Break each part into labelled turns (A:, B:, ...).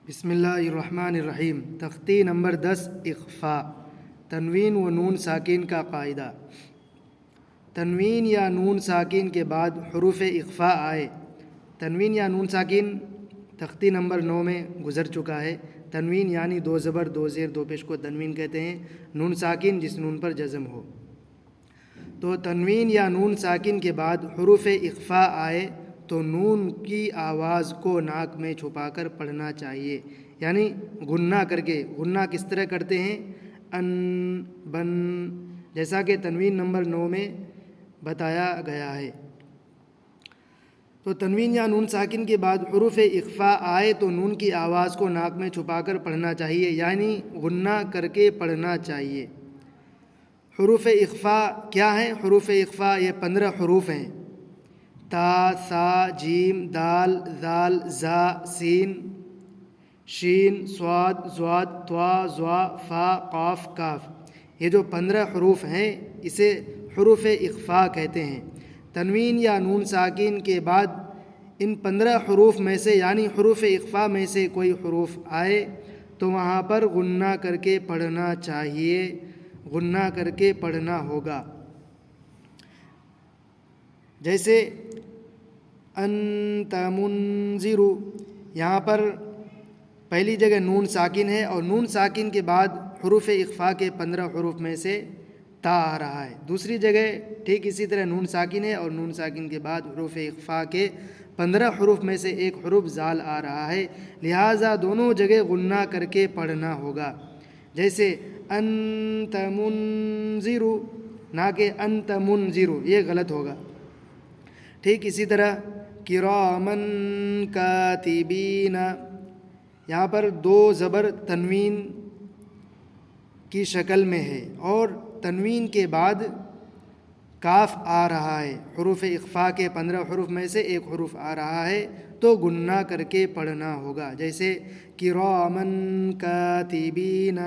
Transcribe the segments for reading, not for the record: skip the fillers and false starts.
A: بسم اللہ الرحمن الرحیم۔ تختی نمبر 10 اخفاء، تنوین و نون ساکن کا قاعدہ۔ تنوین یا نون ساکن کے بعد حروف اخفاء آئے۔ تنوین یا نون ساکن تختی نمبر 9 میں گزر چکا ہے۔ تنوین یعنی دو زبر دو زیر دو پیش کو تنوین کہتے ہیں۔ نون ساکن جس نون پر جزم ہو۔ تو تنوین یا نون ساکن کے بعد حروف اخفاء آئے تو نون کی آواز کو ناک میں چھپا کر پڑھنا چاہیے، یعنی غنہ کر کے۔ غنہ کس طرح کرتے ہیں؟ ان، بن، جیسا کہ تنوین نمبر 9 میں بتایا گیا ہے۔ تو تنوین یا نون ساکن کے بعد حروف اخفاء آئے تو نون کی آواز کو ناک میں چھپا کر پڑھنا چاہیے، یعنی غنہ کر کے پڑھنا چاہیے۔ حروف اخفاء کیا ہیں؟ حروف اخفاء یہ 15 حروف ہیں۔ تا، ثا، جیم، دال، ذال، زا، سین، شین، صاد، ضاد، طا، ظا، فا، قاف، کاف۔ یہ جو 15 حروف ہیں اسے حروف اخفاء کہتے ہیں۔ تنوین یا نون ساکن کے بعد ان 15 حروف میں سے یعنی حروف اخفاء میں سے کوئی حروف آئے تو وہاں پر غنہ کر کے پڑھنا چاہیے، غنہ کر کے پڑھنا ہوگا۔ جیسے انت منذر، یہاں پر پہلی جگہ نون ساکن ہے اور نون ساکن کے بعد حروف اخفاء کے 15 حروف میں سے تا آ رہا ہے۔ دوسری جگہ ٹھیک اسی طرح نون ساکن ہے اور نون ساکن کے بعد حروف اخفاء کے 15 حروف میں سے ایک حرف زال آ رہا ہے، لہٰذا دونوں جگہ غنہ کر کے پڑھنا ہوگا۔ جیسے انت منذر نہ کہ انت منذر، یہ غلط ہوگا۔ ٹھیک اسی طرح کرامن کاتبین، یہاں پر دو زبر تنوین کی شکل میں ہے اور تنوین کے بعد کاف آ رہا ہے۔ حروف اخفاء کے 15 حروف میں سے ایک حرف آ رہا ہے تو غنہ کر کے پڑھنا ہوگا، جیسے کرامن کاتبین۔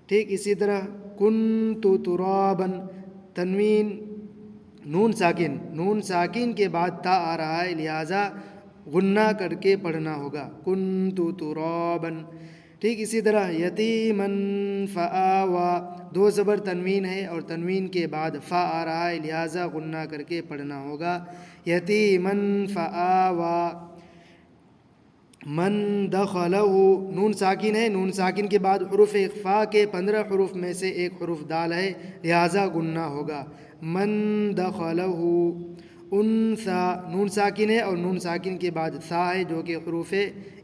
A: ٹھیک اسی طرح کنت ترابا، تنوین نون ساکن کے بعد تا آ رہا ہے، لہٰذا غنہ کر کے پڑھنا ہوگا، کنت ترابا۔ ٹھیک اسی طرح یتیما فآوی، دو زبر تنوین ہے اور تنوین کے بعد فا آ رہا ہے، لہٰذا غنہ کر کے پڑھنا ہوگا، یتیما فآوی۔ من دخلہ، نون ساکن ہے، نون ساکن کے بعد حروف اخفاء کے 15 حروف میں سے ایک حرف دال ہے، لہٰذا غنہ ہوگا، من دخلہ۔ انثی، نون ساکن ہے اور نون ساکن کے بعد ثا ہے جو کہ حروف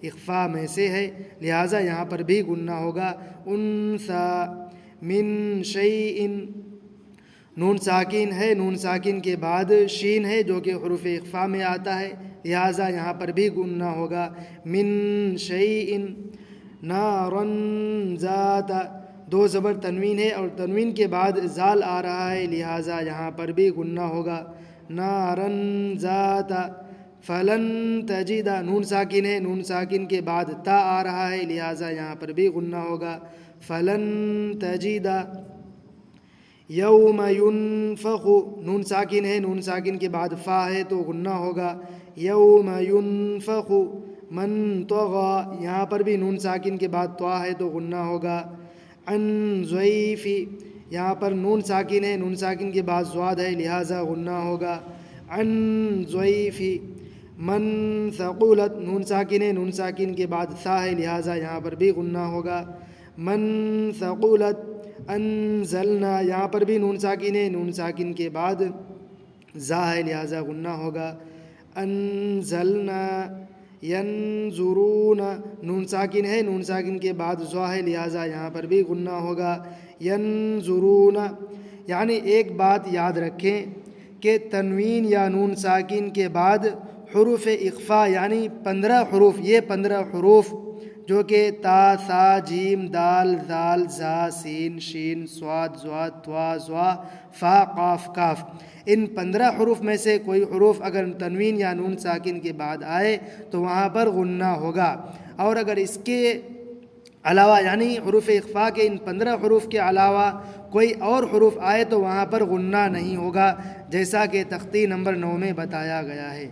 A: اخفاء میں سے ہے، لہٰذا یہاں پر بھی غنہ ہوگا، انثی۔ من شیء، نون ساکن ہے، نون ساکن کے بعد شین ہے جو کہ حروف اخفاء میں آتا ہے، لہٰذا یہاں پر بھی غنہ ہوگا، من شیء۔ نارا ذات، دو زبر تنوین ہے اور تنوین کے بعد زال آ رہا ہے، لہٰذا یہاں پر بھی غنہ ہوگا، نارا ذات۔ فلن تجد، نون ساکن ہے، نون ساکن کے بعد تا آ رہا ہے، لہٰذا یہاں پر بھی غنہ ہوگا، فلن تجد۔ یوم ینفخ، نون ساکن ہے، نون ساکن کے بعد فا ہے تو غنہ ہوگا، یوم ینفخ۔ من طغی، یہاں پر بھی نون ساکن کے بعد طا ہے تو غنہ ہوگا، عن ضیف، یہاں پر نون ساکن ہے، نون ساکن کے بعد ضاد ہے، لہٰذا غنہ ہوگا، عن ضیف۔ من ثقلت، نون ساکن ہے، نون ساکن کے بعد ثا ہے، لہٰذا یہاں پر بھی غنہ ہوگا، من ثقلت۔ انزلنا، یہاں پر بھی نون ساکن ہے، نون ساکن کے بعد زا ہے، لہٰذا غنہ ہوگا، انزلنا۔ ینظرون، نون ساکن ہے، نون ساکن کے بعد زا ہے، لہٰذا یہاں پر بھی غنہ ہوگا، ینظرون۔ یعنی ایک بات یاد رکھیں کہ تنوین یا نون ساکن کے بعد حروف اخفاء یعنی 15 حروف، یہ 15 حروف جو کہ تا، ثا، جیم، دال، ذال، زا، سین، شین، صاد، ضاد، طا، ظا، فا، قاف، کاف، ان 15 حروف میں سے کوئی حروف اگر تنوین یا نون ساکن کے بعد آئے تو وہاں پر غنہ ہوگا، اور اگر اس کے علاوہ یعنی حروف اخفاء کے ان 15 حروف کے علاوہ کوئی اور حروف آئے تو وہاں پر غنہ نہیں ہوگا، جیسا کہ تختی نمبر 9 میں بتایا گیا ہے۔